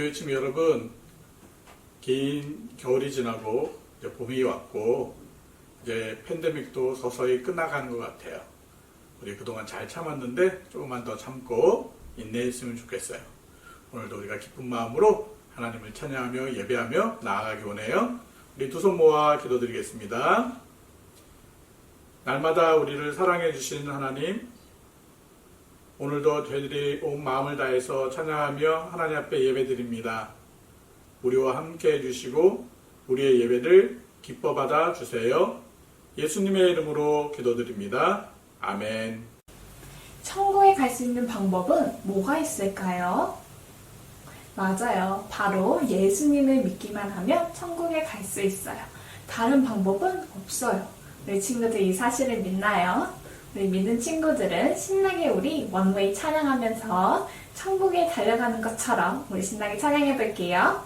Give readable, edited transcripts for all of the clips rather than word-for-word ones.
교회 친구 여러분, 긴 겨울이 지나고 이제 봄이 왔고 이제 팬데믹도 서서히 끝나가는 것 같아요. 우리 그동안 잘 참았는데 조금만 더 참고 인내했으면 좋겠어요. 오늘도 우리가 기쁜 마음으로 하나님을 찬양하며 예배하며 나아가기 원해요. 우리 두 손 모아 기도드리겠습니다. 날마다 우리를 사랑해 주신 하나님, 오늘도 저희들이 온 마음을 다해서 찬양하며 하나님 앞에 예배드립니다. 우리와 함께 해주시고 우리의 예배를 기뻐 받아 주세요. 예수님의 이름으로 기도드립니다. 아멘. 천국에 갈 수 있는 방법은 뭐가 있을까요? 맞아요. 바로 예수님을 믿기만 하면 천국에 갈 수 있어요. 다른 방법은 없어요. 우리 친구들 이 사실을 믿나요? 우리 믿는 친구들은 신나게 우리 원웨이 찬양하면서 천국에 달려가는 것처럼 우리 신나게 찬양해 볼게요.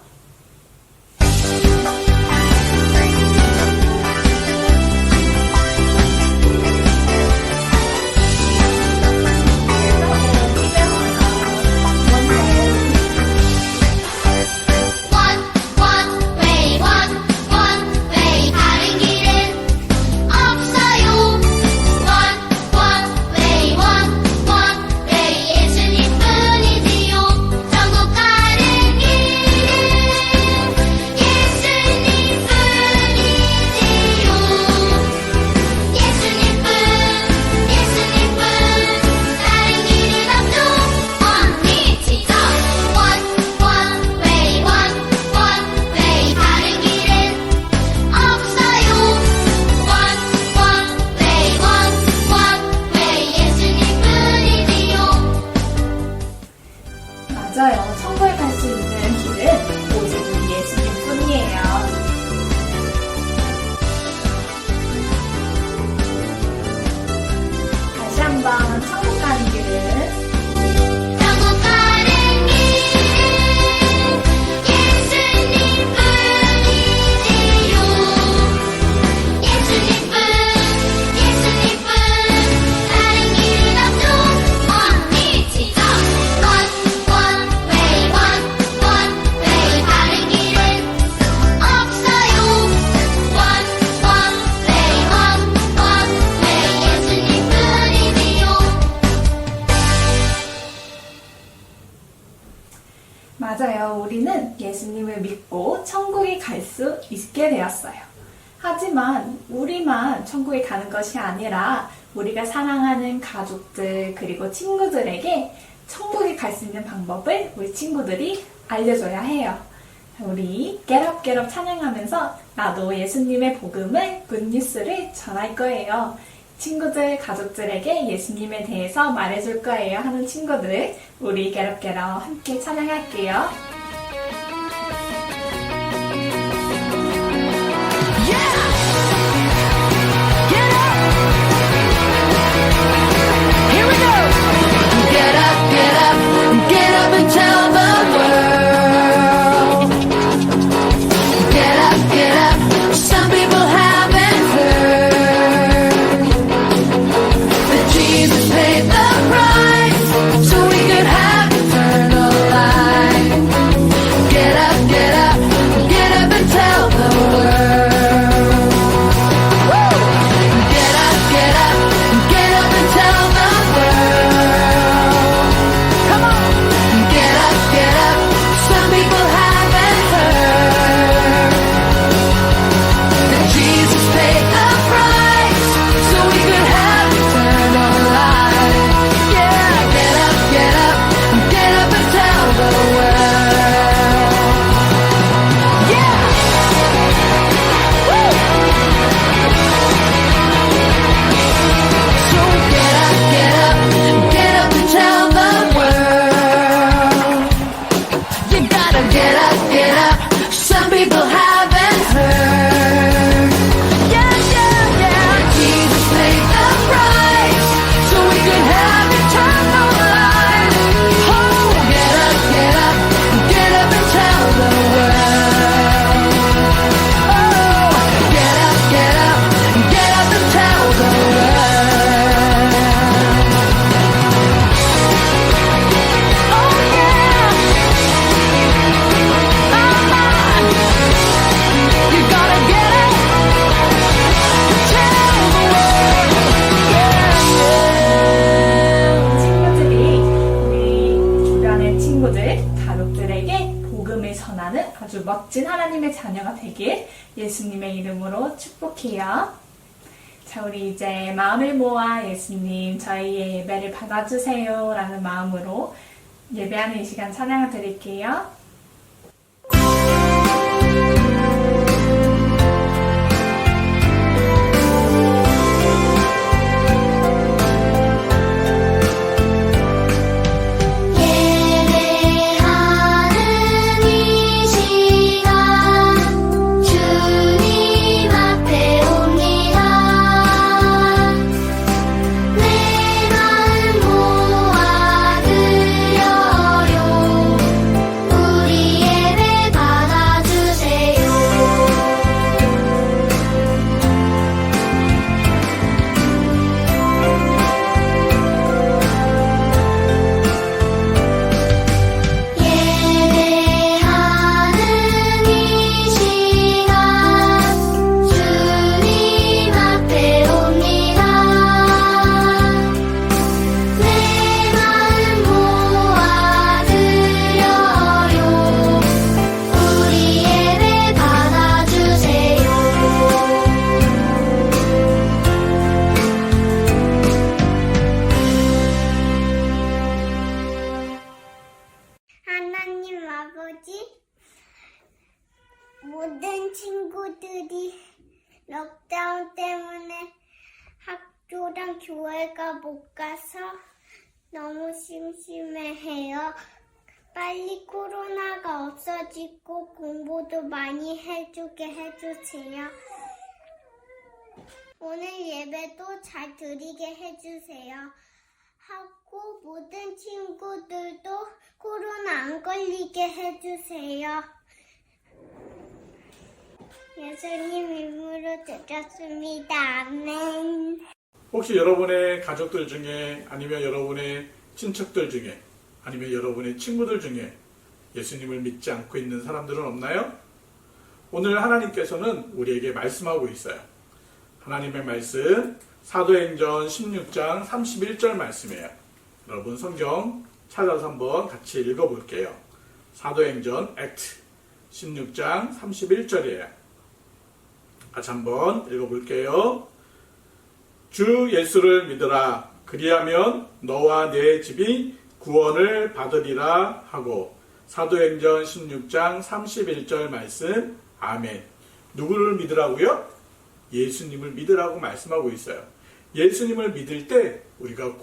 맞아요. 천국에 갈 수 있는 길은 오직 우리 예수님 뿐이에요. 다시 한번 천국 가는 길은 맞아요. 우리는 예수님을 믿고 천국에 갈 수 있게 되었어요. 하지만 우리만 천국에 가는 것이 아니라 우리가 사랑하는 가족들 그리고 친구들에게 천국에 갈 수 있는 방법을 우리 친구들이 알려줘야 해요. 우리 겟업 찬양하면서 나도 예수님의 복음을 굿뉴스를 전할 거예요. 친구들, 가족들에게 예수님에 대해서 말해줄 거예요 하는 친구들, 우리 겟업 함께 찬양할게요. 드러나는 아주 멋진 하나님의 자녀가 되길 예수님의 이름으로 축복해요. 자, 우리 이제 마음을 모아 예수님 저희의 예배를 받아주세요 라는 마음으로 예배하는 이 시간 찬양을 드릴게요. 하나님 아버지, 모든 친구들이 럭다운 때문에 학교랑 교회가 못 가서 너무 심심해해요. 빨리 코로나가 없어지고 공부도 많이 해주게 해주세요. 오늘 예배도 잘 드리게 해주세요. 하고 모든 친구들도 코로나 안 걸리게 해주세요. 예수님 이름으로 드렸습니다. 아멘. 혹시 여러분의 가족들 중에 아니면 여러분의 친척들 중에 아니면 여러분의 친구들 중에 예수님을 믿지 않고 있는 사람들은 없나요? 오늘 하나님께서는 우리에게 말씀하고 있어요. 하나님의 말씀 사도행전 16장 31절 말씀이에요. 여러분 성경 찾아서 한번 같이 읽어볼게요. 사도행전 액트 16장 31절이에요. 같이 한번 읽어볼게요. 주 예수를 믿으라. 그리하면 너와 내 집이 구원을 받으리라 하고 사도행전 16장 31절 말씀 아멘. 누구를 믿으라고요? 예수님을 믿으라고 말씀하고 있어요. 예수님을 믿을 때 우리가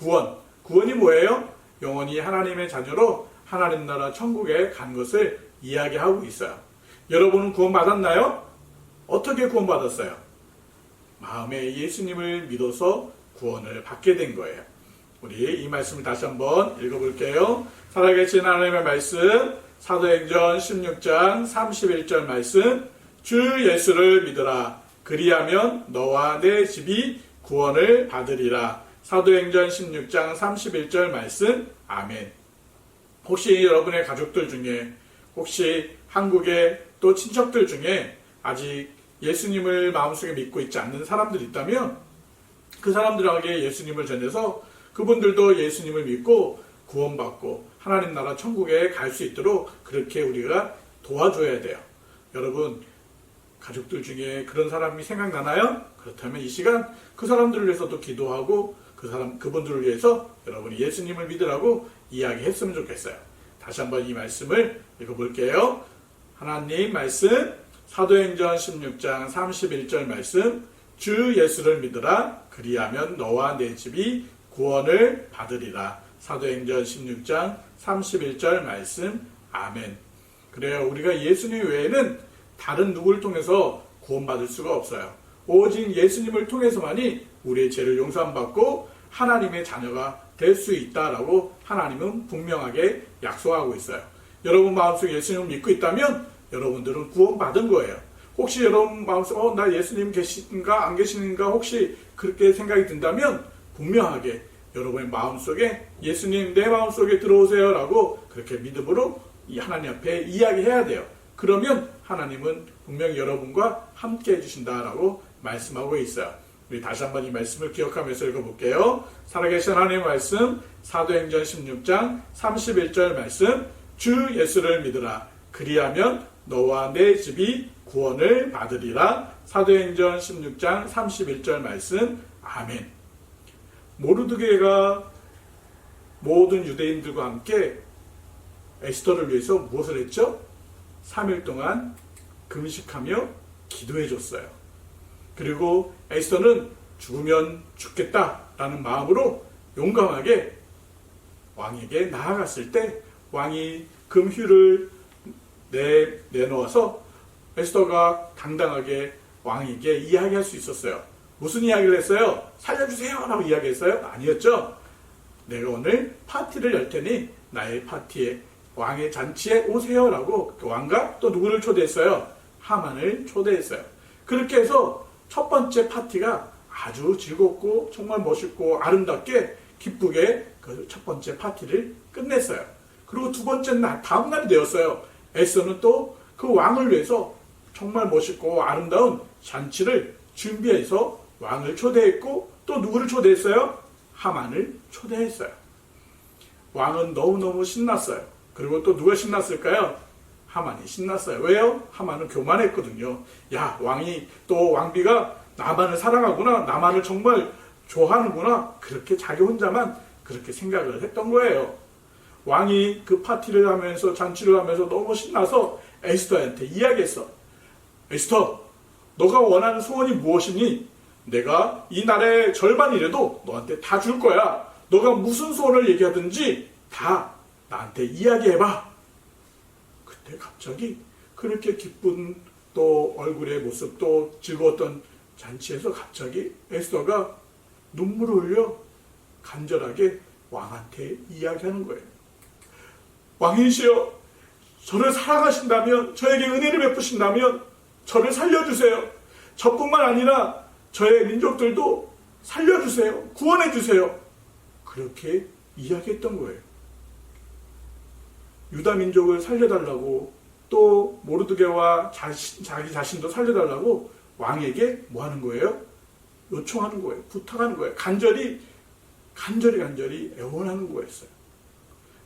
구원이 뭐예요? 영원히 하나님의 자녀로 하나님 나라 천국에 간 것을 이야기하고 있어요. 여러분은 구원받았나요? 어떻게 구원받았어요? 마음에 예수님을 믿어서 구원을 받게 된 거예요. 우리 이 말씀을 다시 한번 읽어볼게요. 살아계신 하나님의 말씀 사도행전 16장 31절 말씀 주 예수를 믿으라. 그리하면 너와 내 집이 구원을 받으리라. 사도행전 16장 31절 말씀 아멘. 혹시 여러분의 가족들 중에 혹시 한국의 또 친척들 중에 아직 예수님을 마음속에 믿고 있지 않는 사람들이 있다면 그 사람들에게 예수님을 전해서 그분들도 예수님을 믿고 구원받고 하나님 나라 천국에 갈 수 있도록 그렇게 우리가 도와줘야 돼요. 여러분 가족들 중에 그런 사람이 생각나나요? 그렇다면 이 시간 그 사람들을 위해서도 기도하고 그분들을 위해서 여러분이 예수님을 믿으라고 이야기했으면 좋겠어요. 다시 한번 이 말씀을 읽어볼게요. 하나님 말씀 사도행전 16장 31절 말씀 주 예수를 믿으라. 그리하면 너와 내 집이 구원을 받으리라. 사도행전 16장 31절 말씀 아멘. 그래요. 우리가 예수님 외에는 다른 누구를 통해서 구원받을 수가 없어요. 오직 예수님을 통해서만이 우리의 죄를 용서받고 하나님의 자녀가 될 수 있다라고 하나님은 분명하게 약속하고 있어요. 여러분 마음속에 예수님을 믿고 있다면 여러분들은 구원받은 거예요. 혹시 여러분 마음속에 나 예수님 계신가 안 계신가 혹시 그렇게 생각이 든다면 분명하게 여러분의 마음속에 예수님 내 마음속에 들어오세요 라고 그렇게 믿음으로 이 하나님 앞에 이야기해야 돼요. 그러면 하나님은 분명히 여러분과 함께 해주신다라고 말씀하고 있어요. 우리 다시 한번 이 말씀을 기억하면서 읽어볼게요. 살아계신 하나님의 말씀 사도행전 16장 31절 말씀 주 예수를 믿으라. 그리하면 너와 내 집이 구원을 받으리라. 사도행전 16장 31절 말씀. 아멘. 모르드게가 모든 유대인들과 함께 에스더를 위해서 무엇을 했죠? 3일 동안 금식하며 기도해 줬어요. 그리고 에스더는 죽으면 죽겠다라는 마음으로 용감하게 왕에게 나아갔을 때 왕이 금휴를 내놓아서 에스더가 당당하게 왕에게 이야기할 수 있었어요. 무슨 이야기를 했어요? 살려주세요 라고 이야기했어요? 아니었죠. 내가 오늘 파티를 열 테니 나의 파티에 왕의 잔치에 오세요 라고 왕과 또 누구를 초대했어요? 하만을 초대했어요. 그렇게 해서 첫 번째 파티가 아주 즐겁고 정말 멋있고 아름답게 기쁘게 그 첫 번째 파티를 끝냈어요. 그리고 두 번째 날, 다음 날이 되었어요. 에스더는 또 그 왕을 위해서 정말 멋있고 아름다운 잔치를 준비해서 왕을 초대했고 또 누구를 초대했어요? 하만을 초대했어요. 왕은 너무너무 신났어요. 그리고 또 누가 신났을까요? 하만이 신났어요. 왜요? 하만은 교만했거든요. 야, 왕이 또 왕비가 나만을 사랑하구나. 나만을 정말 좋아하는구나. 그렇게 자기 혼자만 그렇게 생각을 했던 거예요. 왕이 그 파티를 하면서 잔치를 하면서 너무 신나서 에스더한테 이야기했어. 에스더, 너가 원하는 소원이 무엇이니? 내가 이 나라의 절반이라도 너한테 다 줄 거야. 너가 무슨 소원을 얘기하든지 다 나한테 이야기해봐. 그때 갑자기 그렇게 기쁜 또 얼굴의 모습 또 즐거웠던 잔치에서 갑자기 에스더가 눈물을 흘려 간절하게 왕한테 이야기하는 거예요. 왕이시여, 저를 사랑하신다면, 저에게 은혜를 베푸신다면 저를 살려주세요. 저뿐만 아니라 저의 민족들도 살려주세요. 구원해주세요. 그렇게 이야기했던 거예요. 유다 민족을 살려달라고 또 모르드게와 자기 자신도 살려달라고 왕에게 뭐 하는 거예요? 요청하는 거예요. 부탁하는 거예요. 간절히 애원하는 거였어요.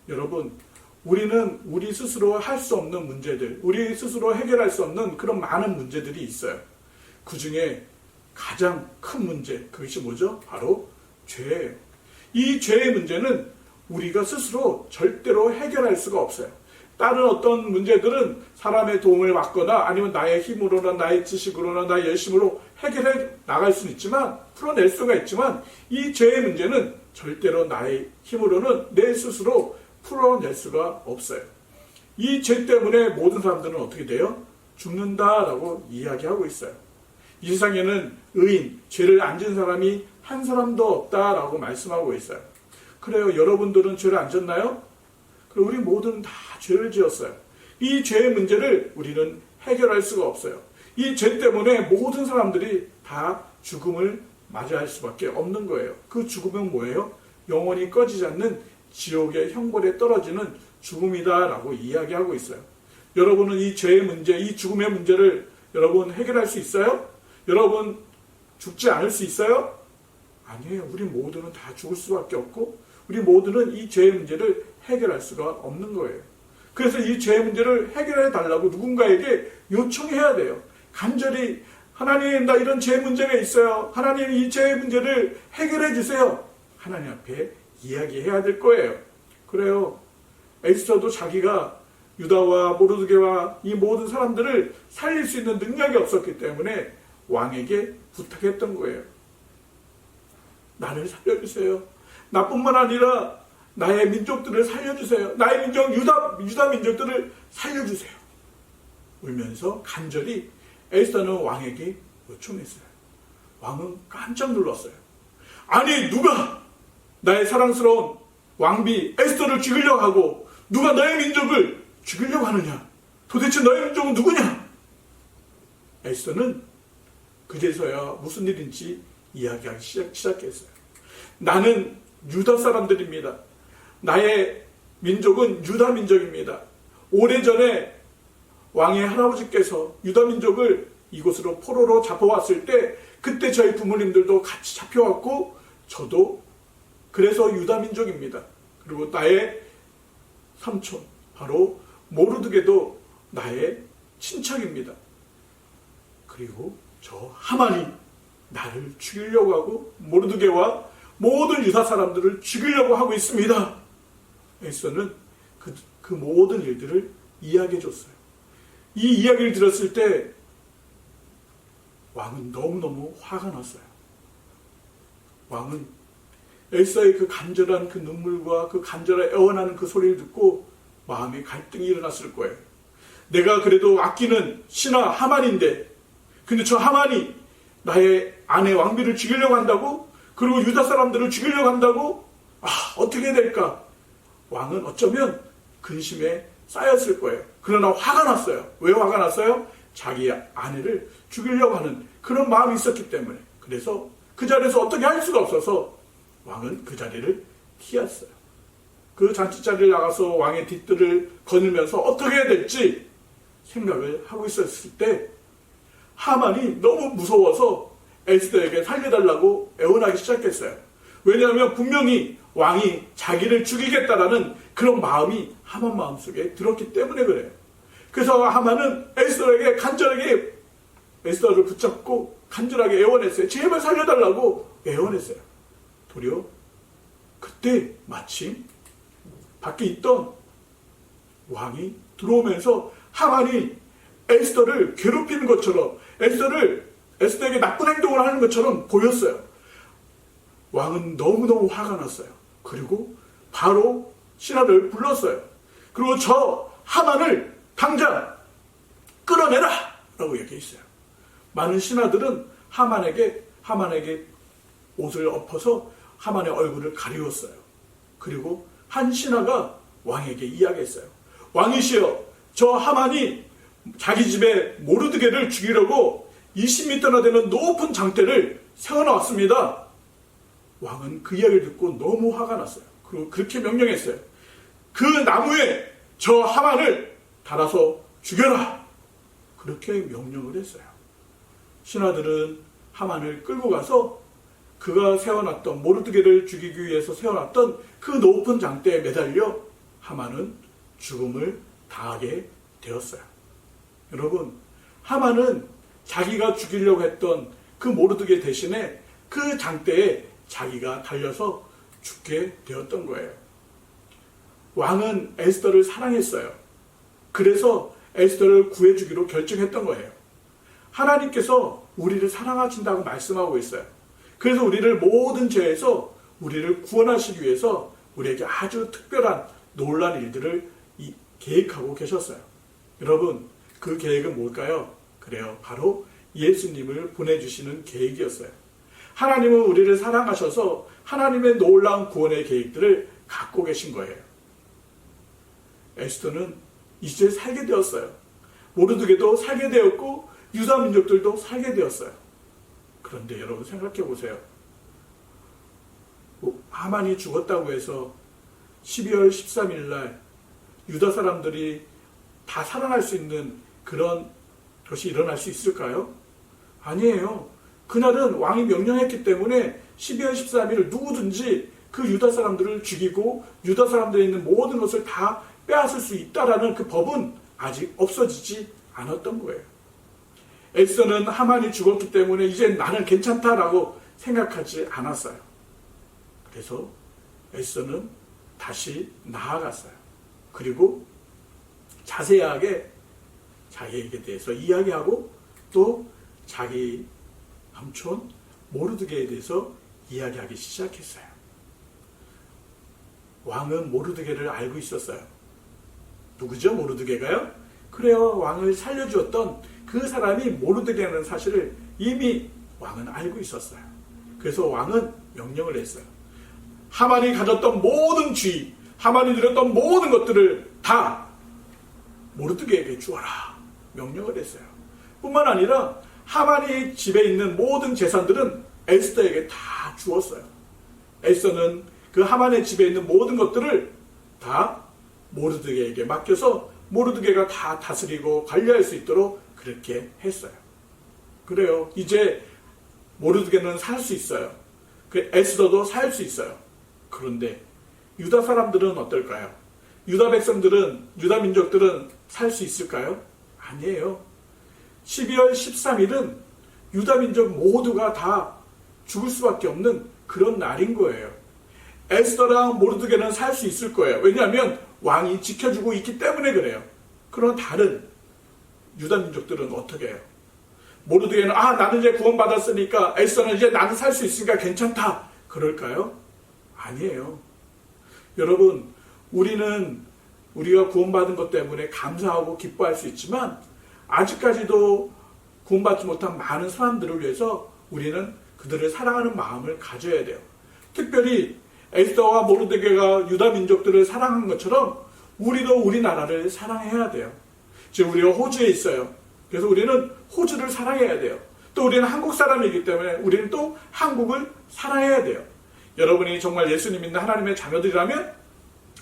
여러분, 우리는 우리 스스로 할 수 없는 문제들, 우리 스스로 해결할 수 없는 그런 많은 문제들이 있어요. 그 중에 가장 큰 문제, 그것이 뭐죠? 바로 죄예요. 이 죄의 문제는 우리가 스스로 절대로 해결할 수가 없어요. 다른 어떤 문제들은 사람의 도움을 받거나 아니면 나의 힘으로나 나의 지식으로나 나의 열심으로 해결해 나갈 수는 있지만, 풀어낼 수가 있지만, 이 죄의 문제는 절대로 나의 힘으로는 내 스스로 풀어낼 수가 없어요. 이 죄 때문에 모든 사람들은 어떻게 돼요? 죽는다라고 이야기하고 있어요. 이 세상에는 의인, 죄를 안 지은 사람이 한 사람도 없다라고 말씀하고 있어요. 그래요. 여러분들은 죄를 안 졌나요? 그리고 우리 모두는 다 죄를 지었어요. 이 죄의 문제를 우리는 해결할 수가 없어요. 이 죄 때문에 모든 사람들이 다 죽음을 맞이할 수밖에 없는 거예요. 그 죽음은 뭐예요? 영원히 꺼지지 않는 지옥의 형벌에 떨어지는 죽음이다라고 이야기하고 있어요. 여러분은 이 죄의 문제, 이 죽음의 문제를 여러분 해결할 수 있어요? 여러분 죽지 않을 수 있어요? 아니에요. 우리 모두는 다 죽을 수밖에 없고 우리 모두는 이 죄의 문제를 해결할 수가 없는 거예요. 그래서 이 죄의 문제를 해결해 달라고 누군가에게 요청해야 돼요. 간절히 하나님, 나 이런 죄 문제가 있어요. 하나님, 이 죄의 문제를 해결해 주세요. 하나님 앞에 이야기해야 될 거예요. 그래요. 에스더도 자기가 유다와 모르드게와 이 모든 사람들을 살릴 수 있는 능력이 없었기 때문에 왕에게 부탁했던 거예요. 나를 살려주세요. 나뿐만 아니라 나의 민족들을 살려주세요. 나의 민족 유다 민족들을 살려주세요. 울면서 간절히 에스더는 왕에게 요청했어요. 왕은 깜짝 놀랐어요. 아니, 누가 나의 사랑스러운 왕비 에스더를 죽이려고 하고 누가 너의 민족을 죽이려고 하느냐? 도대체 너의 민족은 누구냐? 에스더는 그제서야 무슨 일인지 이야기하기 시작했어요. 나는 유다 사람들입니다. 나의 민족은 유다 민족입니다. 오래전에 왕의 할아버지께서 유다 민족을 이곳으로 포로로 잡아왔을 때 그때 저희 부모님들도 같이 잡혀왔고 저도 그래서 유다 민족입니다. 그리고 나의 삼촌 바로 모르드게도 나의 친척입니다. 그리고 저 하만이 나를 죽이려고 하고 모르드게와 모든 유다 사람들을 죽이려고 하고 있습니다. 에스더는 그 모든 일들을 이야기해 줬어요. 이 이야기를 들었을 때 왕은 너무너무 화가 났어요. 왕은 에스더의 그 간절한 그 눈물과 그 간절한 애원하는 그 소리를 듣고 마음의 갈등이 일어났을 거예요. 내가 그래도 아끼는 신하 하만인데, 근데 저 하만이 나의 아내 왕비를 죽이려고 한다고? 그리고 유다 사람들을 죽이려고 한다고? 어떻게 해야 될까? 왕은 어쩌면 근심에 쌓였을 거예요. 그러나 화가 났어요. 왜 화가 났어요? 자기 아내를 죽이려고 하는 그런 마음이 있었기 때문에. 그래서 그 자리에서 어떻게 할 수가 없어서 왕은 그 자리를 피했어요. 그 잔치자리를 나가서 왕의 뒷뜰을 거닐면서 어떻게 해야 될지 생각을 하고 있었을 때 하만이 너무 무서워서 에스더에게 살려달라고 애원하기 시작했어요. 왜냐하면 분명히 왕이 자기를 죽이겠다라는 그런 마음이 하만 마음속에 들었기 때문에 그래요. 그래서 하만은 에스더에게 간절하게 에스더를 붙잡고 간절하게 애원했어요. 제발 살려달라고 애원했어요. 도리어 그때 마침 밖에 있던 왕이 들어오면서 하만이 에스더를 괴롭히는 것처럼 에스더에게 나쁜 행동을 하는 것처럼 보였어요. 왕은 너무너무 화가 났어요. 그리고 바로 신하들을 불렀어요. 그리고 저 하만을 당장 끌어내라! 라고 얘기했어요. 많은 신하들은 하만에게 옷을 엎어서 하만의 얼굴을 가리웠어요. 그리고 한 신하가 왕에게 이야기했어요. 왕이시여, 저 하만이 자기 집에 모르드게를 죽이려고 20m나 되는 높은 장대를 세워놓았습니다. 왕은 그 이야기를 듣고 너무 화가 났어요. 그리고 그렇게 명령했어요. 그 나무에 저 하만을 달아서 죽여라! 그렇게 명령을 했어요. 신하들은 하만을 끌고 가서 그가 세워놨던 모르드게를 죽이기 위해서 세워놨던 그 높은 장대에 매달려 하만은 죽음을 당하게 되었어요. 여러분, 하만은 자기가 죽이려고 했던 그 모르드게 대신에 그 장대에 자기가 달려서 죽게 되었던 거예요. 왕은 에스더를 사랑했어요. 그래서 에스더를 구해주기로 결정했던 거예요. 하나님께서 우리를 사랑하신다고 말씀하고 있어요. 그래서 우리를 모든 죄에서 우리를 구원하시기 위해서 우리에게 아주 특별한 놀라운 일들을 계획하고 계셨어요. 여러분, 그 계획은 뭘까요? 그래요. 바로 예수님을 보내주시는 계획이었어요. 하나님은 우리를 사랑하셔서 하나님의 놀라운 구원의 계획들을 갖고 계신 거예요. 에스더는 이제 살게 되었어요. 모르드게도 살게 되었고 유다 민족들도 살게 되었어요. 그런데 여러분 생각해 보세요. 하만이 죽었다고 해서 12월 13일 날 유다 사람들이 다 살아날 수 있는 그런 것이 일어날 수 있을까요? 아니에요. 그날은 왕이 명령했기 때문에 12월 13일을 누구든지 그 유다 사람들을 죽이고 유다 사람들에 있는 모든 것을 다 빼앗을 수 있다라는 그 법은 아직 없어지지 않았던 거예요. 에스더는 하만이 죽었기 때문에 이제 나는 괜찮다라고 생각하지 않았어요. 그래서 에스더는 다시 나아갔어요. 그리고 자세하게 자기에게 대해서 이야기하고 또 자기 삼촌 모르드게에 대해서 이야기하기 시작했어요. 왕은 모르드게를 알고 있었어요. 누구죠? 모르드게가요? 그래요. 왕을 살려주었던 그 사람이 모르드게라는 사실을 이미 왕은 알고 있었어요. 그래서 왕은 명령을 했어요. 하만이 가졌던 모든 쥐, 하만이 누렸던 모든 것들을 다 모르드게에게 주어라. 명령을 했어요. 뿐만 아니라 하만이 집에 있는 모든 재산들은 에스더에게 다 주었어요. 에스더는 그 하만의 집에 있는 모든 것들을 다 모르드게에게 맡겨서 모르드게가 다 다스리고 관리할 수 있도록 그렇게 했어요. 그래요. 이제 모르드게는 살 수 있어요. 그 에스더도 살 수 있어요. 그런데 유다 사람들은 어떨까요? 유다 백성들은, 유다 민족들은 살 수 있을까요? 아니에요. 12월 13일은 유다민족 모두가 다 죽을 수밖에 없는 그런 날인 거예요. 에스더랑 모르드게는 살 수 있을 거예요. 왜냐하면 왕이 지켜주고 있기 때문에 그래요. 그런 다른 유다민족들은 어떻게 해요? 모르드게는 나는 이제 구원받았으니까, 에스더는 이제 나는 살 수 있으니까 괜찮다 그럴까요? 아니에요. 여러분, 우리가 구원받은 것 때문에 감사하고 기뻐할 수 있지만 아직까지도 구원받지 못한 많은 사람들을 위해서 우리는 그들을 사랑하는 마음을 가져야 돼요. 특별히 에스더와 모르드게가 유다 민족들을 사랑한 것처럼 우리도 우리나라를 사랑해야 돼요. 지금 우리가 호주에 있어요. 그래서 우리는 호주를 사랑해야 돼요. 또 우리는 한국 사람이기 때문에 우리는 또 한국을 사랑해야 돼요. 여러분이 정말 예수님 믿는 하나님의 자녀들이라면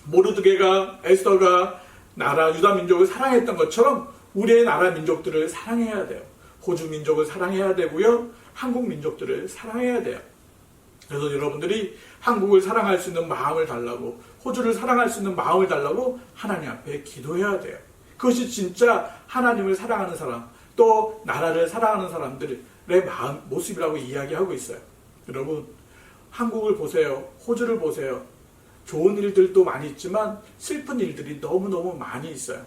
모르드게가, 에스더가 나라 유다 민족을 사랑했던 것처럼 우리의 나라 민족들을 사랑해야 돼요. 호주 민족을 사랑해야 되고요. 한국 민족들을 사랑해야 돼요. 그래서 여러분들이 한국을 사랑할 수 있는 마음을 달라고, 호주를 사랑할 수 있는 마음을 달라고 하나님 앞에 기도해야 돼요. 그것이 진짜 하나님을 사랑하는 사람, 또 나라를 사랑하는 사람들의 모습이라고 이야기하고 있어요. 여러분, 한국을 보세요. 호주를 보세요. 좋은 일들도 많이 있지만 슬픈 일들이 너무너무 많이 있어요.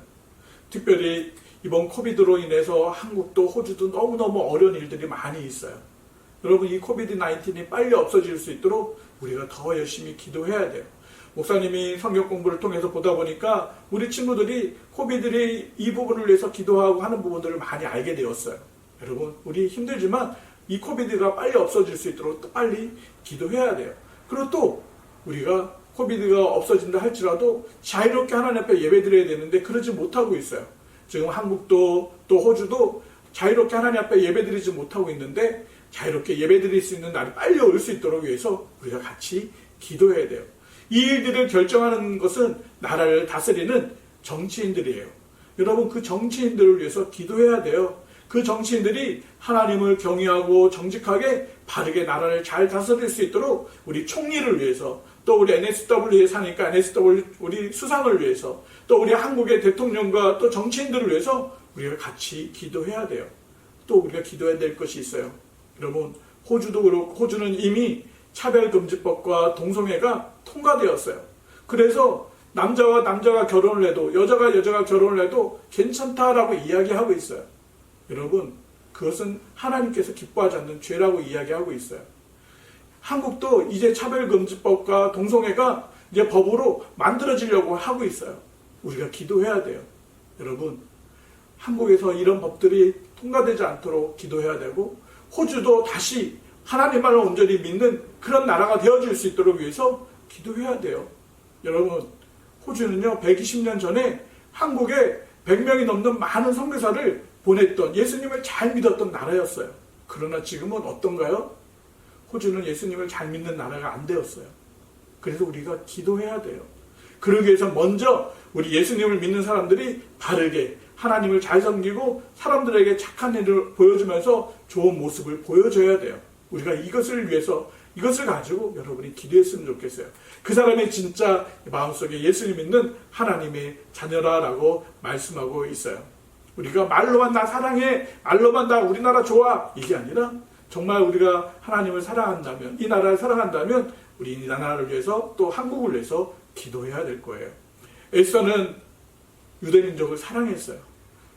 특별히 이번 코비드로 인해서 한국도 호주도 너무너무 어려운 일들이 많이 있어요. 여러분, 이 코비드-19이 빨리 없어질 수 있도록 우리가 더 열심히 기도해야 돼요. 목사님이 성경 공부를 통해서 보다 보니까 우리 친구들이 코비드의 이 부분을 위해서 기도하고 하는 부분들을 많이 알게 되었어요. 여러분, 우리 힘들지만 이 코비드가 빨리 없어질 수 있도록 또 빨리 기도해야 돼요. 그리고 또 우리가 코비드가 없어진다 할지라도 자유롭게 하나님 앞에 예배드려야 되는데 그러지 못하고 있어요. 지금 한국도 또 호주도 자유롭게 하나님 앞에 예배드리지 못하고 있는데 자유롭게 예배드릴 수 있는 날이 빨리 올 수 있도록 위해서 우리가 같이 기도해야 돼요. 이 일들을 결정하는 것은 나라를 다스리는 정치인들이에요. 여러분, 그 정치인들을 위해서 기도해야 돼요. 그 정치인들이 하나님을 경외하고 정직하게 바르게 나라를 잘 다스릴 수 있도록 우리 총리를 위해서, 또 우리 NSW에 사니까 NSW 우리 수상을 위해서, 또 우리 한국의 대통령과 또 정치인들을 위해서 우리가 같이 기도해야 돼요. 또 우리가 기도해야 될 것이 있어요. 여러분, 호주도 그렇고, 호주는 이미 차별금지법과 동성애가 통과되었어요. 그래서 남자와 남자가 결혼을 해도, 여자가 여자가 결혼을 해도 괜찮다라고 이야기하고 있어요. 여러분, 그것은 하나님께서 기뻐하지 않는 죄라고 이야기하고 있어요. 한국도 이제 차별금지법과 동성애가 이제 법으로 만들어지려고 하고 있어요. 우리가 기도해야 돼요. 여러분, 한국에서 이런 법들이 통과되지 않도록 기도해야 되고, 호주도 다시 하나님만을 온전히 믿는 그런 나라가 되어질 수 있도록 위해서 기도해야 돼요. 여러분, 호주는요, 120년 전에 한국에 100명이 넘는 많은 선교사를 보냈던, 예수님을 잘 믿었던 나라였어요. 그러나 지금은 어떤가요? 호주는 예수님을 잘 믿는 나라가 안 되었어요. 그래서 우리가 기도해야 돼요. 그러기 위해서 먼저 우리 예수님을 믿는 사람들이 바르게 하나님을 잘 섬기고 사람들에게 착한 일을 보여주면서 좋은 모습을 보여줘야 돼요. 우리가 이것을 위해서, 이것을 가지고 여러분이 기도했으면 좋겠어요. 그 사람이 진짜 마음속에 예수님 믿는 하나님의 자녀라라고 말씀하고 있어요. 우리가 말로만 나 사랑해, 말로만 나 우리나라 좋아, 이게 아니라 정말 우리가 하나님을 사랑한다면, 이 나라를 사랑한다면 우리 이 나라를 위해서, 또 한국을 위해서 기도해야 될 거예요. 에스더는 유대민족을 사랑했어요.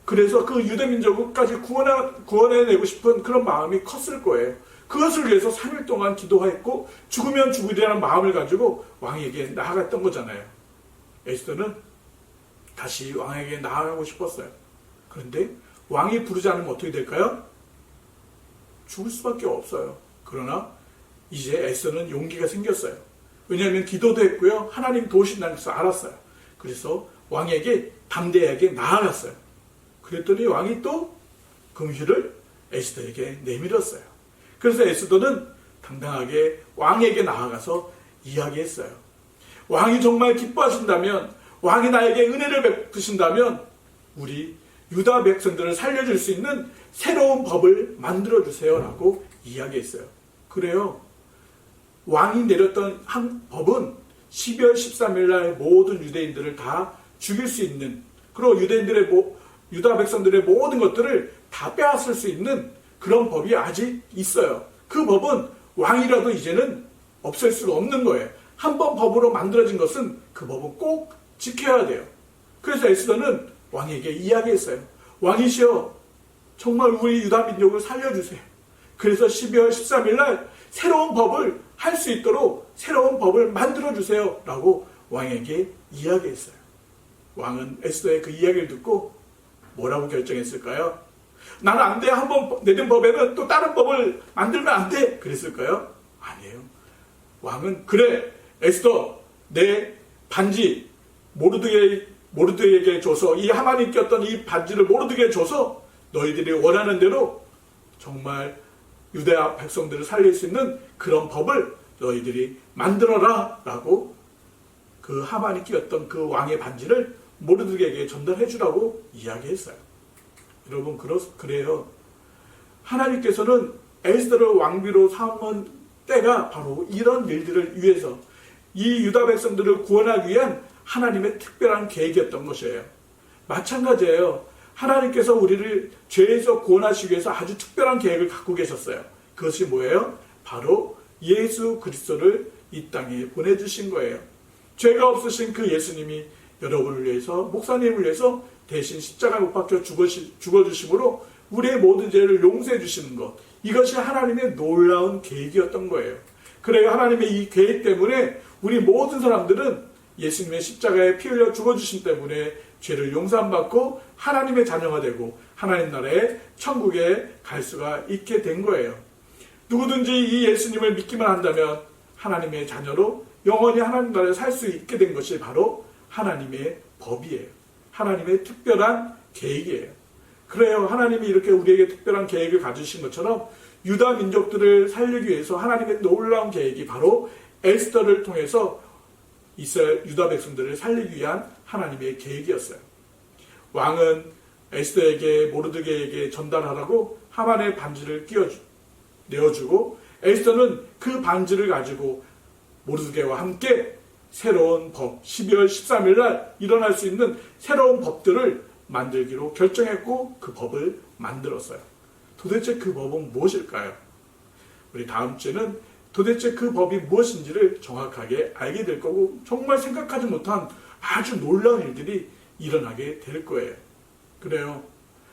그래서 그 유대민족까지 구원해내고 싶은 그런 마음이 컸을 거예요. 그것을 위해서 3일 동안 기도했고, 죽으면 죽으리라는 마음을 가지고 왕에게 나아갔던 거잖아요. 에스더는 다시 왕에게 나아가고 싶었어요. 그런데 왕이 부르지 않으면 어떻게 될까요? 죽을 수밖에 없어요. 그러나 이제 에스더는 용기가 생겼어요. 왜냐하면 기도도 했고요, 하나님 도우신다는 것을 알았어요. 그래서 왕에게 담대하게 나아갔어요. 그랬더니 왕이 또 금휴를 에스더에게 내밀었어요. 그래서 에스더는 당당하게 왕에게 나아가서 이야기했어요. 왕이 정말 기뻐하신다면, 왕이 나에게 은혜를 베푸신다면 우리 유다 백성들을 살려줄 수 있는 새로운 법을 만들어주세요 라고 이야기했어요. 그래요. 왕이 내렸던 한 법은 12월 13일 날 모든 유대인들을 다 죽일 수 있는, 그리고 유대인들의 유다 백성들의 모든 것들을 다 빼앗을 수 있는 그런 법이 아직 있어요. 그 법은 왕이라도 이제는 없앨 수가 없는 거예요. 한번 법으로 만들어진 것은 그 법은 꼭 지켜야 돼요. 그래서 에스더는 왕에게 이야기했어요. 왕이시여, 정말 우리 유다 민족을 살려주세요. 그래서 12월 13일 날 새로운 법을 할 수 있도록 새로운 법을 만들어주세요 라고 왕에게 이야기했어요. 왕은 에스더의 그 이야기를 듣고 뭐라고 결정했을까요? 나는 안 돼. 한번 내린 법에는 또 다른 법을 만들면 안 돼. 그랬을까요? 아니에요. 왕은 그래, 에스더, 내 반지 모르드게에게 줘서, 이 하만이 꼈던 이 반지를 모르드게에 줘서 너희들이 원하는 대로 정말 유다 백성들을 살릴 수 있는 그런 법을 너희들이 만들어라 라고 그 하만이 끼었던 그 왕의 반지를 모르드게에게 전달해 주라고 이야기했어요. 여러분, 그래요. 하나님께서는 에스더를 왕비로 삼은 때가 바로 이런 일들을 위해서, 이 유다 백성들을 구원하기 위한 하나님의 특별한 계획이었던 것이에요. 마찬가지예요. 하나님께서 우리를 죄에서 구원하시기 위해서 아주 특별한 계획을 갖고 계셨어요. 그것이 뭐예요? 바로 예수 그리스도를 이 땅에 보내주신 거예요. 죄가 없으신 그 예수님이 여러분을 위해서, 목사님을 위해서 대신 십자가에 못 박혀 죽어주심으로 우리의 모든 죄를 용서해 주시는 것, 이것이 하나님의 놀라운 계획이었던 거예요. 그래요. 하나님의 이 계획 때문에 우리 모든 사람들은 예수님의 십자가에 피 흘려 죽어주신 때문에 죄를 용서받고 하나님의 자녀가 되고 하나님 나라의 천국에 갈 수가 있게 된 거예요. 누구든지 이 예수님을 믿기만 한다면 하나님의 자녀로 영원히 하나님 나라에 살 수 있게 된 것이 바로 하나님의 법이에요. 하나님의 특별한 계획이에요. 그래요. 하나님이 이렇게 우리에게 특별한 계획을 가지신 것처럼 유다 민족들을 살리기 위해서 하나님의 놀라운 계획이 바로 에스더를 통해서 이스라엘 유다 백성들을 살리기 위한 하나님의 계획이었어요. 왕은 에스더에게, 모르드게에게 전달하라고 하만의 반지를 내어주고, 에스더는 그 반지를 가지고 모르드게와 함께 새로운 법, 12월 13일 날 일어날 수 있는 새로운 법들을 만들기로 결정했고 그 법을 만들었어요. 도대체 그 법은 무엇일까요? 우리 다음 주에는 도대체 그 법이 무엇인지를 정확하게 알게 될 거고, 정말 생각하지 못한 아주 놀라운 일들이 일어나게 될 거예요. 그래요.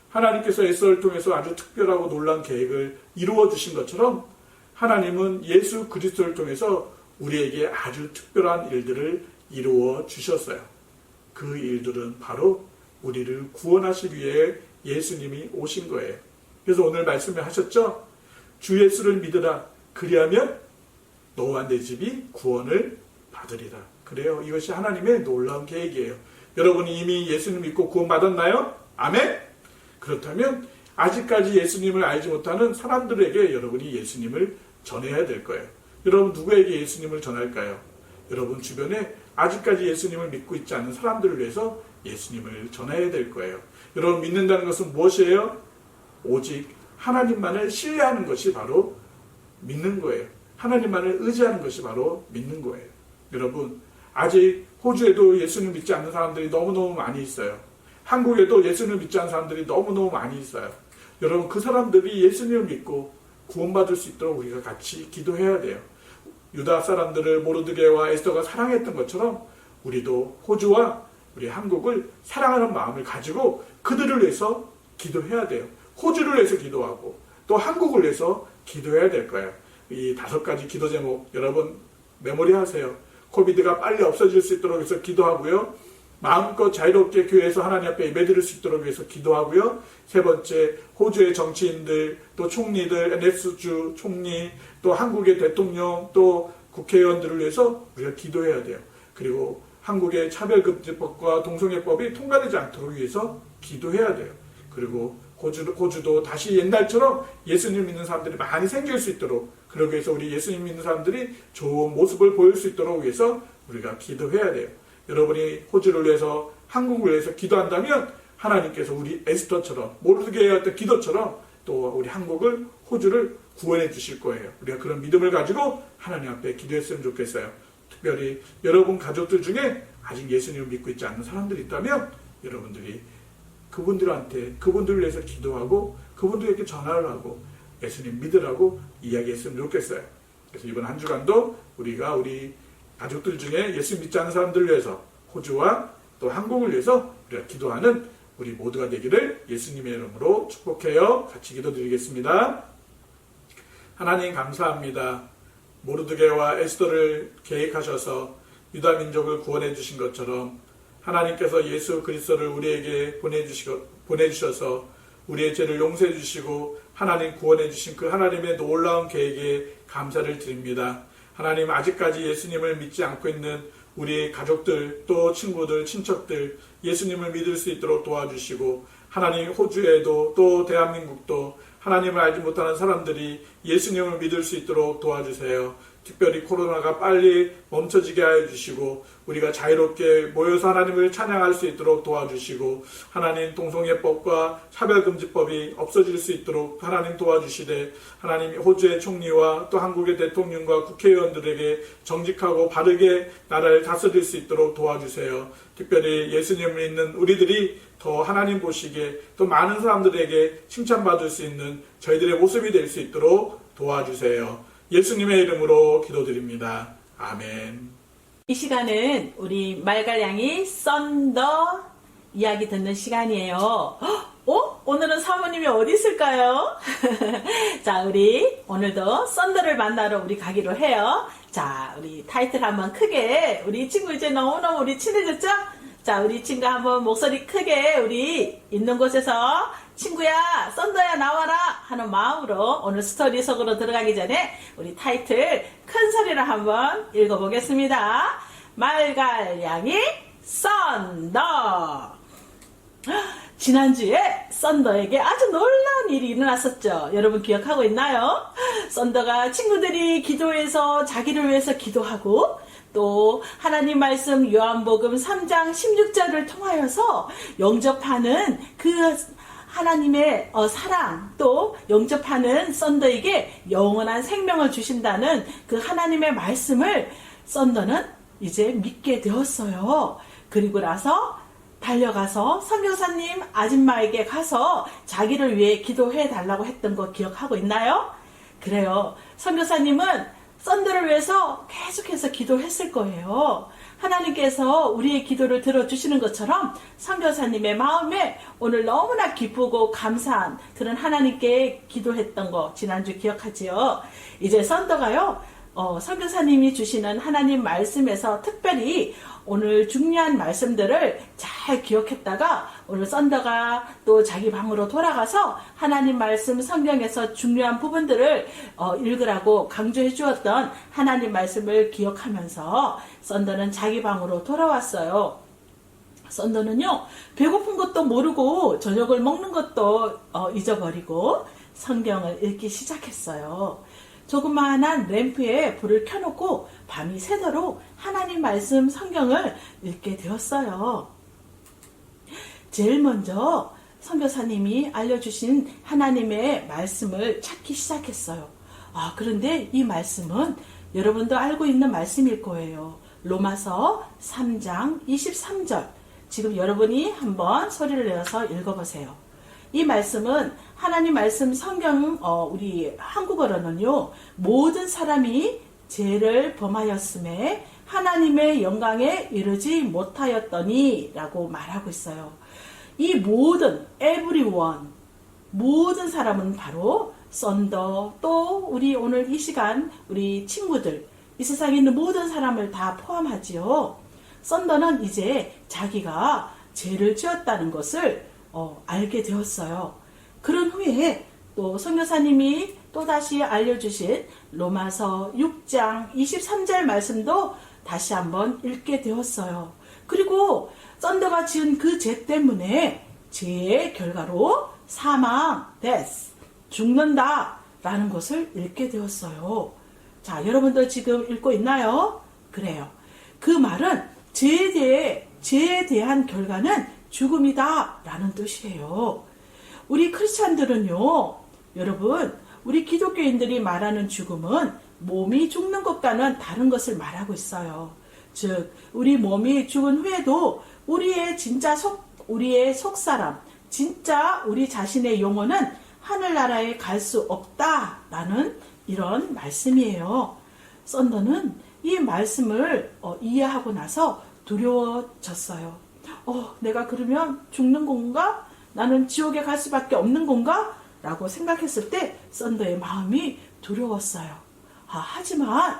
하나님께서 에스더를 통해서 아주 특별하고 놀라운 계획을 이루어 주신 것처럼 하나님은 예수 그리스도를 통해서 우리에게 아주 특별한 일들을 이루어 주셨어요. 그 일들은 바로 우리를 구원하시기 위해 예수님이 오신 거예요. 그래서 오늘 말씀을 하셨죠? 주 예수를 믿으라. 그리하면 너와 내 집이 구원을 받으리라. 그래요. 이것이 하나님의 놀라운 계획이에요. 여러분이 이미 예수님 믿고 구원 받았나요? 아멘? 그렇다면 아직까지 예수님을 알지 못하는 사람들에게 여러분이 예수님을 전해야 될 거예요. 여러분, 누구에게 예수님을 전할까요? 여러분 주변에 아직까지 예수님을 믿고 있지 않는 사람들을 위해서 예수님을 전해야 될 거예요. 여러분, 믿는다는 것은 무엇이에요? 오직 하나님만을 신뢰하는 것이 바로 믿는 거예요. 하나님만을 의지하는 것이 바로 믿는 거예요. 여러분, 아직 호주에도 예수님 믿지 않는 사람들이 너무너무 많이 있어요. 한국에도 예수님을 믿지 않는 사람들이 너무너무 많이 있어요. 여러분, 그 사람들이 예수님을 믿고 구원받을 수 있도록 우리가 같이 기도해야 돼요. 유다 사람들을 모르드게와 에스더가 사랑했던 것처럼 우리도 호주와 우리 한국을 사랑하는 마음을 가지고 그들을 위해서 기도해야 돼요. 호주를 위해서 기도하고 또 한국을 위해서 기도해야 될 거예요. 이 5가지 기도 제목 여러분 메모리하세요. 코비드가 빨리 없어질 수 있도록 해서 기도하고요. 마음껏 자유롭게 교회에서 하나님 앞에 예배드릴 수 있도록 해서 기도하고요. 3번째, 호주의 정치인들, 또 총리들, NS주 총리, 또 한국의 대통령, 또 국회의원들을 위해서 우리가 기도해야 돼요. 그리고 한국의 차별금지법과 동성애법이 통과되지 않도록 위해서 기도해야 돼요. 그리고 호주도 다시 옛날처럼 예수님 믿는 사람들이 많이 생길 수 있도록, 그러기 위해서 우리 예수님 믿는 사람들이 좋은 모습을 보일 수 있도록 위해서 우리가 기도해야 돼요. 여러분이 호주를 위해서, 한국을 위해서 기도한다면 하나님께서 우리 에스더처럼, 모르드게의 어떤 기도처럼 또 우리 한국을, 호주를 구원해 주실 거예요. 우리가 그런 믿음을 가지고 하나님 앞에 기도했으면 좋겠어요. 특별히 여러분 가족들 중에 아직 예수님을 믿고 있지 않는 사람들이 있다면 여러분들이 그분들한테 그분들을 위해서 기도하고 그분들에게 전화를 하고 예수님 믿으라고 이야기했으면 좋겠어요. 그래서 이번 한 주간도 우리가 우리 가족들 중에 예수 믿지 않는 사람들을 위해서 호주와 또 한국을 위해서 우리가 기도하는 우리 모두가 되기를 예수님의 이름으로 축복해요. 같이 기도드리겠습니다. 하나님 감사합니다. 모르드게와 에스더를 계획하셔서 유다 민족을 구원해 주신 것처럼 하나님께서 예수 그리스도를 우리에게 보내주셔서 우리의 죄를 용서해 주시고 하나님 구원해 주신 그 하나님의 놀라운 계획에 감사를 드립니다. 하나님 아직까지 예수님을 믿지 않고 있는 우리 가족들 또 친구들 친척들 예수님을 믿을 수 있도록 도와주시고 하나님 호주에도 또 대한민국도 하나님을 알지 못하는 사람들이 예수님을 믿을 수 있도록 도와주세요. 특별히 코로나가 빨리 멈춰지게 하여 주시고 우리가 자유롭게 모여서 하나님을 찬양할 수 있도록 도와주시고 하나님 동성애법과 차별금지법이 없어질 수 있도록 하나님 도와주시되 하나님 호주의 총리와 또 한국의 대통령과 국회의원들에게 정직하고 바르게 나라를 다스릴 수 있도록 도와주세요. 특별히 예수님을 믿는 우리들이 더 하나님 보시기에 또 많은 사람들에게 칭찬받을 수 있는 저희들의 모습이 될 수 있도록 도와주세요. 예수님의 이름으로 기도드립니다. 아멘. 이 시간은 우리 말갈량이 썬더 이야기 듣는 시간이에요. 오늘은 사모님이 어디 있을까요? 자, 우리 오늘도 썬더를 만나러 우리 가기로 해요. 자, 우리 타이틀 한번 크게 우리 친구 이제 너무너무 우리 친해졌죠? 자, 우리 친구 한번 목소리 크게 우리 있는 곳에서 친구야, 썬더야 나와라 하는 마음으로 오늘 스토리 속으로 들어가기 전에 우리 타이틀 큰 소리로 한번 읽어보겠습니다. 말갈량이 썬더. 지난주에 썬더에게 아주 놀라운 일이 일어났었죠. 여러분 기억하고 있나요? 썬더가 친구들이 기도해서 자기를 위해서 기도하고 또 하나님 말씀 요한복음 3장 16절을 통하여서 영접하는 그 하나님의 사랑 또 영접하는 썬더에게 영원한 생명을 주신다는 그 하나님의 말씀을 썬더는 이제 믿게 되었어요. 그리고 나서 달려가서 선교사님 아줌마에게 가서 자기를 위해 기도해 달라고 했던 거 기억하고 있나요? 그래요. 선교사님은 썬더를 위해서 계속해서 기도했을 거예요. 하나님께서 우리의 기도를 들어주시는 것처럼 선교사님의 마음에 오늘 너무나 기쁘고 감사한 그런 하나님께 기도했던 거 지난주 기억하지요? 이제 썬더가요. 선교사님이 주시는 하나님 말씀에서 특별히 오늘 중요한 말씀들을 잘 기억했다가 오늘 썬더가 또 자기 방으로 돌아가서 하나님 말씀 성경에서 중요한 부분들을 읽으라고 강조해 주었던 하나님 말씀을 기억하면서 썬더는 자기 방으로 돌아왔어요. 썬더는요, 배고픈 것도 모르고 저녁을 먹는 것도 잊어버리고 성경을 읽기 시작했어요. 조그마한 램프에 불을 켜놓고 밤이 새도록 하나님 말씀 성경을 읽게 되었어요. 제일 먼저 선교사님이 알려주신 하나님의 말씀을 찾기 시작했어요. 그런데 이 말씀은 여러분도 알고 있는 말씀일 거예요. 로마서 3장 23절. 지금 여러분이 한번 소리를 내어서 읽어보세요. 이 말씀은 하나님 말씀 성경 우리 한국어로는요. 모든 사람이 죄를 범하였음에 하나님의 영광에 이르지 못하였더니 라고 말하고 있어요. 이 모든 everyone 모든 사람은 바로 썬더 또 우리 오늘 이 시간 우리 친구들 이 세상에 있는 모든 사람을 다 포함하지요. 썬더는 이제 자기가 죄를 지었다는 것을 알게 되었어요. 그런 후에 또 선교사님이 또다시 알려주신 로마서 6장 23절 말씀도 다시 한번 읽게 되었어요. 그리고 썬더가 지은 그 죄 때문에 죄의 결과로 사망, death, 죽는다 라는 것을 읽게 되었어요. 자, 여러분들 지금 읽고 있나요? 그래요. 그 말은 죄에 대한 결과는 죽음이다 라는 뜻이에요. 우리 크리스찬들은요, 여러분, 우리 기독교인들이 말하는 죽음은 몸이 죽는 것과는 다른 것을 말하고 있어요. 즉, 우리 몸이 죽은 후에도 우리의 속사람, 진짜 우리 자신의 영혼은 하늘나라에 갈 수 없다라는 이런 말씀이에요. 썬더는 이 말씀을 이해하고 나서 두려워졌어요. 내가 그러면 죽는 건가? 나는 지옥에 갈 수밖에 없는 건가? 라고 생각했을 때 썬더의 마음이 두려웠어요. 하지만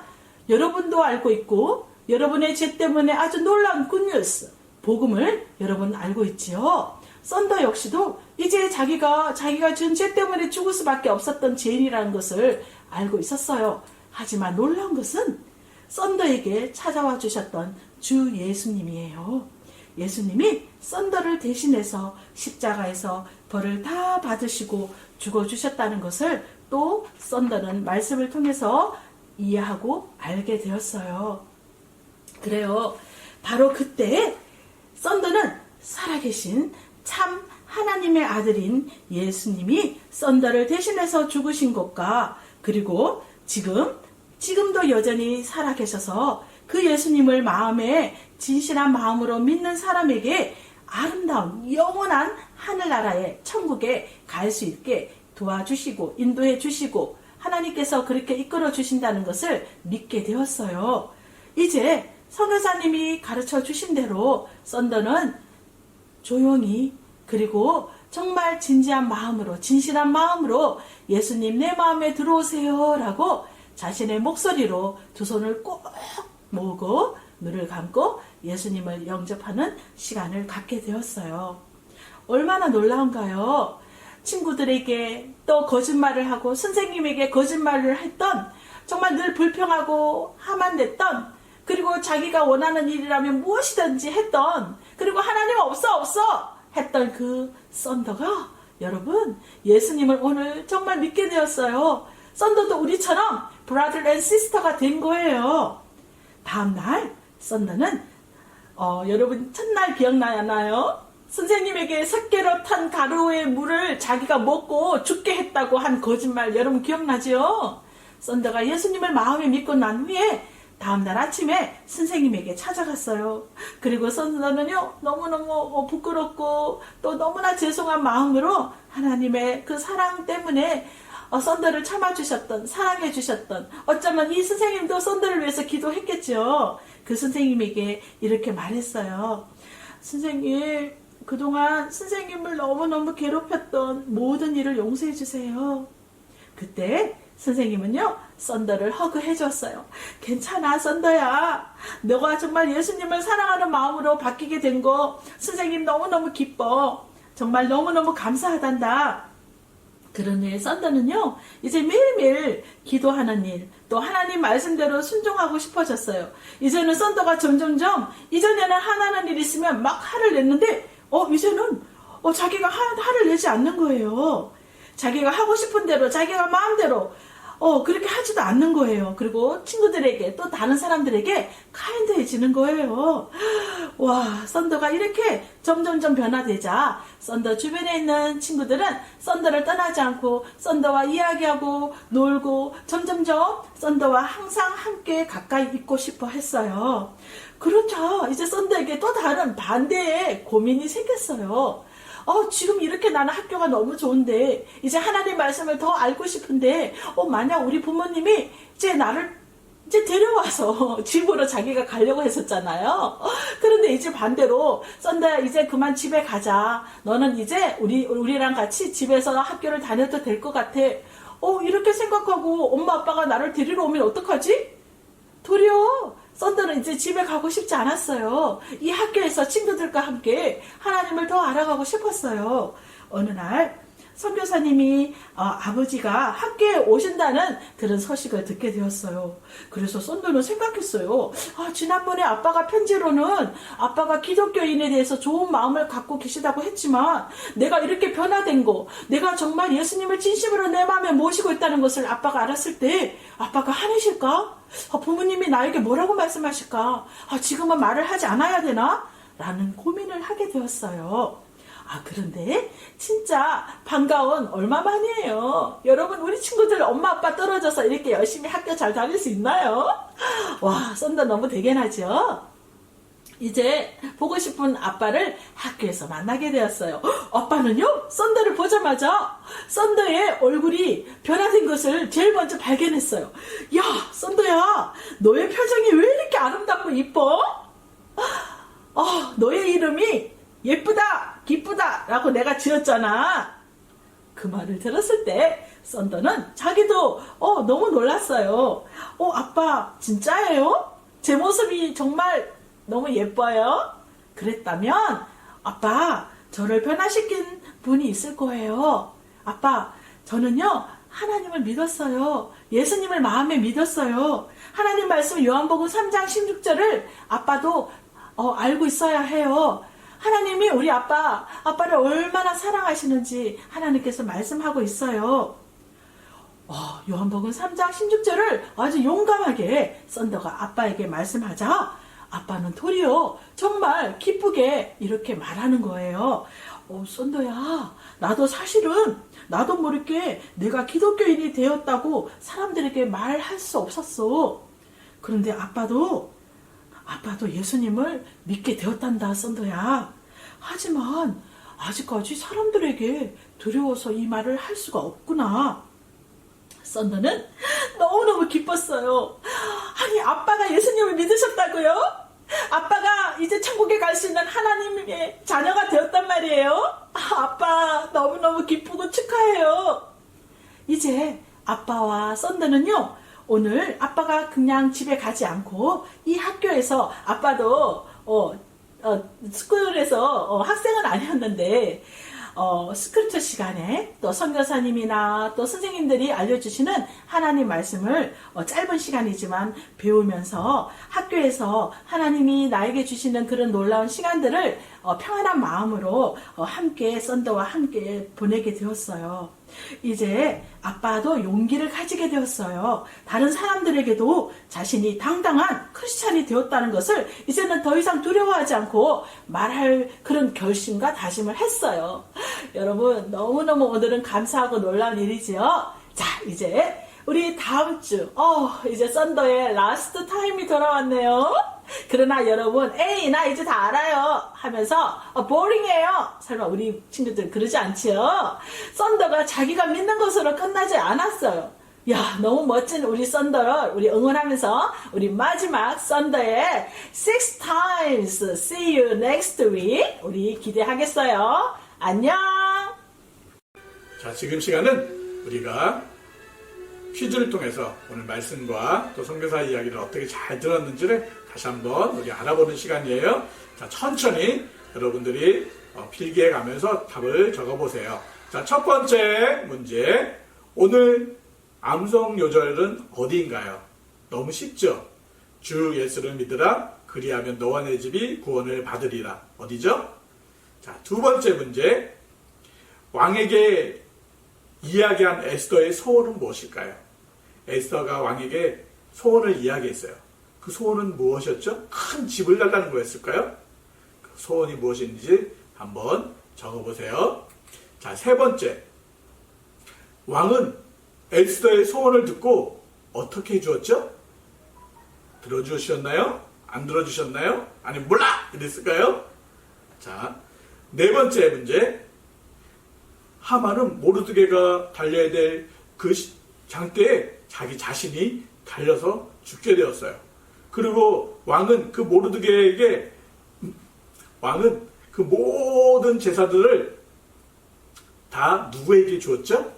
여러분도 알고 있고 여러분의 죄 때문에 아주 놀라운 굿뉴스, 복음을 여러분 알고 있지요. 썬더 역시도 이제 자기가 지은 죄 때문에 죽을 수밖에 없었던 죄인이라는 것을 알고 있었어요. 하지만 놀라운 것은 썬더에게 찾아와 주셨던 주 예수님이에요. 예수님이 썬더를 대신해서 십자가에서 벌을 다 받으시고 죽어주셨다는 것을 또 썬더는 말씀을 통해서 이해하고 알게 되었어요. 그래요. 바로 그때 썬더는 살아계신 참 하나님의 아들인 예수님이 썬더를 대신해서 죽으신 것과 그리고 지금도 여전히 살아계셔서 그 예수님을 마음에 진실한 마음으로 믿는 사람에게 아름다운 영원한 하늘나라의 천국에 갈 수 있게 도와주시고 인도해 주시고 하나님께서 그렇게 이끌어 주신다는 것을 믿게 되었어요. 이제 선교사님이 가르쳐 주신 대로 썬더는 조용히 그리고 정말 진실한 마음으로 예수님 내 마음에 들어오세요 라고 자신의 목소리로 두 손을 꼭 모으고 눈을 감고 예수님을 영접하는 시간을 갖게 되었어요. 얼마나 놀라운가요? 친구들에게 또 거짓말을 하고 선생님에게 거짓말을 했던, 정말 늘 불평하고 화만 냈던, 그리고 자기가 원하는 일이라면 무엇이든지 했던, 그리고 하나님 없어 했던 그 썬더가 여러분 예수님을 오늘 정말 믿게 되었어요. 썬더도 우리처럼 브라더 앤 시스터가 된 거예요. 다음날 썬더는 여러분 첫날 기억나나요? 선생님에게 삭개로 탄 가루의 물을 자기가 먹고 죽게 했다고 한 거짓말 여러분 기억나죠? 썬더가 예수님을 마음에 믿고 난 후에 다음날 아침에 선생님에게 찾아갔어요. 그리고 썬더는요 너무너무 부끄럽고 또 너무나 죄송한 마음으로 하나님의 그 사랑 때문에 썬더를 참아주셨던, 사랑해주셨던, 어쩌면 이 선생님도 썬더를 위해서 기도했겠죠. 그 선생님에게 이렇게 말했어요. 선생님, 그동안 선생님을 너무너무 괴롭혔던 모든 일을 용서해 주세요. 그때 선생님은요 썬더를 허그해 줬어요. 괜찮아 썬더야, 너가 정말 예수님을 사랑하는 마음으로 바뀌게 된 거 선생님 너무너무 기뻐. 정말 너무너무 감사하단다. 그런 후에 썬더는요 이제 매일매일 기도하는 일, 또 하나님 말씀대로 순종하고 싶어졌어요. 이제는 썬더가 점점점, 이전에는 하나는 일 있으면 막 화를 냈는데 이제는 자기가 화를 내지 않는 거예요. 자기가 하고 싶은 대로 자기가 마음대로 그렇게 하지도 않는 거예요. 그리고 친구들에게 또 다른 사람들에게 카인드해지는 거예요. 와, 썬더가 이렇게 점점점 변화되자 썬더 주변에 있는 친구들은 썬더를 떠나지 않고 썬더와 이야기하고 놀고 점점점 썬더와 항상 함께 가까이 있고 싶어 했어요. 그렇죠. 이제 썬더에게 또 다른 반대의 고민이 생겼어요. 지금 이렇게 나는 학교가 너무 좋은데 이제 하나님 말씀을 더 알고 싶은데 만약 우리 부모님이 이제 나를 이제 데려와서 집으로 자기가 가려고 했었잖아요. 그런데 이제 반대로 썬더야 이제 그만 집에 가자. 너는 이제 우리랑 같이 집에서 학교를 다녀도 될 것 같아. 이렇게 생각하고 엄마 아빠가 나를 데리러 오면 어떡하지? 도리어 썬더는 이제 집에 가고 싶지 않았어요. 이 학교에서 친구들과 함께 하나님을 더 알아가고 싶었어요. 어느 날 선교사님이 아버지가 학교에 오신다는 그런 소식을 듣게 되었어요. 그래서 썬더는 생각했어요. 지난번에 아빠가 편지로는 아빠가 기독교인에 대해서 좋은 마음을 갖고 계시다고 했지만 내가 이렇게 변화된 거, 내가 정말 예수님을 진심으로 내 마음에 모시고 있다는 것을 아빠가 알았을 때 아빠가 화내실까? 부모님이 나에게 뭐라고 말씀하실까? 지금은 말을 하지 않아야 되나? 라는 고민을 하게 되었어요. 그런데 진짜 반가운 얼마만이에요. 여러분 우리 친구들 엄마 아빠 떨어져서 이렇게 열심히 학교 잘 다닐 수 있나요? 와, 썬더 너무 대견하죠? 이제 보고 싶은 아빠를 학교에서 만나게 되었어요. 아빠는요, 썬더를 보자마자 썬더의 얼굴이 변화된 것을 제일 먼저 발견했어요. 야, 썬더야, 너의 표정이 왜 이렇게 아름답고 이뻐? 너의 이름이 예쁘다, 기쁘다 라고 내가 지었잖아. 그 말을 들었을 때 썬더는 자기도 너무 놀랐어요. 아빠 진짜예요? 제 모습이 정말 너무 예뻐요? 그랬다면 아빠, 저를 변화시킨 분이 있을 거예요. 아빠, 저는요 하나님을 믿었어요. 예수님을 마음에 믿었어요. 하나님 말씀 요한복음 3장 16절을 아빠도 알고 있어야 해요. 하나님이 우리 아빠를 얼마나 사랑하시는지 하나님께서 말씀하고 있어요. 요한복음 3장 16절을 아주 용감하게 썬더가 아빠에게 말씀하자 아빠는 도리어 정말 기쁘게 이렇게 말하는 거예요. 썬더야, 나도 모르게 내가 기독교인이 되었다고 사람들에게 말할 수 없었어. 그런데 아빠도 예수님을 믿게 되었단다, 썬더야. 하지만 아직까지 사람들에게 두려워서 이 말을 할 수가 없구나. 썬더는 너무너무 기뻤어요. 아니, 아빠가 예수님을 믿으셨다고요? 아빠가 이제 천국에 갈 수 있는 하나님의 자녀가 되었단 말이에요. 아빠 너무너무 기쁘고 축하해요. 이제 아빠와 썬더는요, 오늘 아빠가 그냥 집에 가지 않고 이 학교에서 아빠도 스쿨에서 학생은 아니었는데 스크립처 시간에 또 선교사님이나 또 선생님들이 알려주시는 하나님 말씀을 짧은 시간이지만 배우면서 학교에서 하나님이 나에게 주시는 그런 놀라운 시간들을 평안한 마음으로 함께 썬더와 함께 보내게 되었어요. 이제 아빠도 용기를 가지게 되었어요. 다른 사람들에게도 자신이 당당한 크리스찬이 되었다는 것을 이제는 더 이상 두려워하지 않고 말할 그런 결심과 다짐을 했어요. 여러분, 너무너무 오늘은 감사하고 놀라운 일이지요. 자, 이제 우리 다음 주 이제 썬더의 라스트 타임이 돌아왔네요. 그러나 여러분, 에이 나 이제 다 알아요 하면서 보링해요. 설마 우리 친구들 그러지 않지요? 썬더가 자기가 믿는 것으로 끝나지 않았어요. 야, 너무 멋진 우리 썬더를 우리 응원하면서 우리 마지막 썬더의 6 times see you next week 우리 기대하겠어요. 안녕. 자, 지금 시간은 우리가 퀴즈를 통해서 오늘 말씀과 또 선교사 이야기를 어떻게 잘 들었는지를 다시 한번 우리 알아보는 시간이에요. 자, 천천히 여러분들이 필기해 가면서 답을 적어보세요. 자, 첫 번째 문제. 오늘 암송 요절은 어디인가요? 너무 쉽죠? 주 예수를 믿으라. 그리하면 너와 내 집이 구원을 받으리라. 어디죠? 자, 두 번째 문제. 왕에게 이야기한 에스더의 소원은 무엇일까요? 에스더가 왕에게 소원을 이야기했어요. 그 소원은 무엇이었죠? 큰 집을 달라는 거였을까요? 그 소원이 무엇인지 한번 적어보세요. 자, 세 번째. 왕은 에스더의 소원을 듣고 어떻게 해주었죠? 들어주셨나요? 안 들어주셨나요? 아니, 몰라! 이랬을까요? 자, 네 번째 문제. 하만은 모르드게가 달려야 될 그 장대에 자기 자신이 달려서 죽게 되었어요. 그리고 왕은 그 모든 제사들을 다 누구에게 주었죠?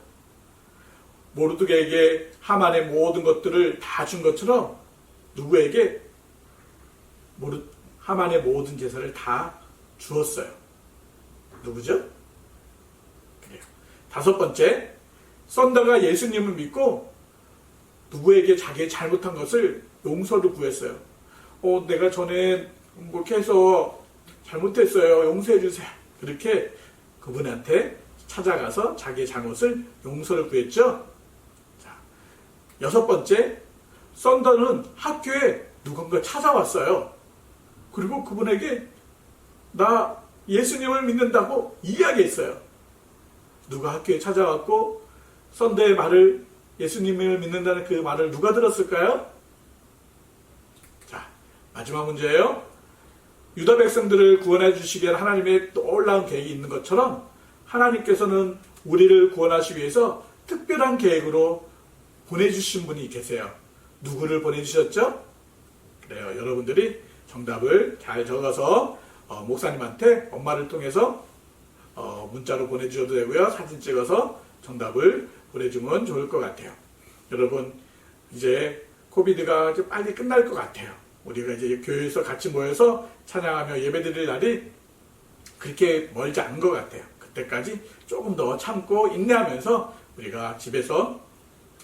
모르드게에게 하만의 모든 것들을 다 준 것처럼 누구에게? 하만의 모든 제사를 다 주었어요. 누구죠? 그래요. 다섯 번째, 썬더가 예수님을 믿고 누구에게 자기의 잘못한 것을 용서를 구했어요. 내가 전에 이렇게 해서 잘못했어요. 용서해 주세요. 그렇게 그분한테 찾아가서 자기의 잘못을 용서를 구했죠. 자, 여섯 번째, 썬더는 학교에 누군가 찾아왔어요. 그리고 그분에게 나 예수님을 믿는다고 이야기했어요. 누가 학교에 찾아왔고 썬더의 말을, 예수님을 믿는다는 그 말을 누가 들었을까요? 자, 마지막 문제예요. 유다 백성들을 구원해 주시기 위한 하나님의 놀라운 계획이 있는 것처럼 하나님께서는 우리를 구원하시기 위해서 특별한 계획으로 보내주신 분이 계세요. 누구를 보내주셨죠? 그래요. 여러분들이 정답을 잘 적어서 목사님한테 엄마를 통해서 문자로 보내주셔도 되고요. 사진 찍어서 정답을 보내주면 좋을 것 같아요. 여러분, 이제 코비드가 이제 빨리 끝날 것 같아요. 우리가 이제 교회에서 같이 모여서 찬양하며 예배드릴 날이 그렇게 멀지 않은 것 같아요. 그때까지 조금 더 참고 인내하면서 우리가 집에서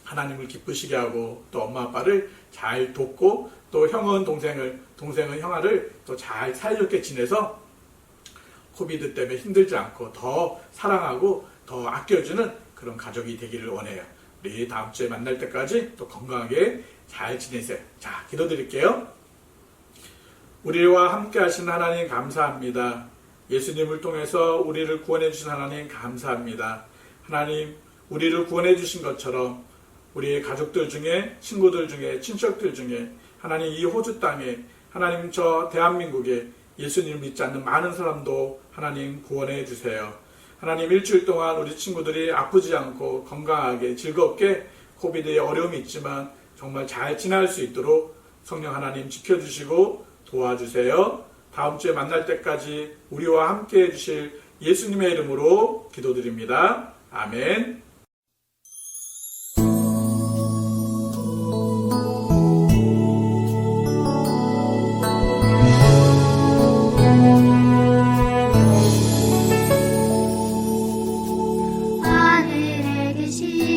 하나님을 기쁘시게 하고 또 엄마 아빠를 잘 돕고 또 형은 동생은 형아를 또 잘 사이좋게 지내서 코비드 때문에 힘들지 않고 더 사랑하고 더 아껴주는 그런 가족이 되기를 원해요. 우리 다음 주에 만날 때까지 또 건강하게 잘 지내세요. 자, 기도드릴게요. 우리와 함께 하신 하나님 감사합니다. 예수님을 통해서 우리를 구원해 주신 하나님 감사합니다. 하나님, 우리를 구원해 주신 것처럼 우리의 가족들 중에, 친구들 중에, 친척들 중에, 하나님 이 호주 땅에, 하나님 저 대한민국에 예수님을 믿지 않는 많은 사람도 하나님 구원해 주세요. 하나님 일주일 동안 우리 친구들이 아프지 않고 건강하게 즐겁게 코비드에 어려움이 있지만 정말 잘 지날 수 있도록 성령 하나님 지켜주시고 도와주세요. 다음 주에 만날 때까지 우리와 함께 해주실 예수님의 이름으로 기도드립니다. 아멘. 하늘에 계신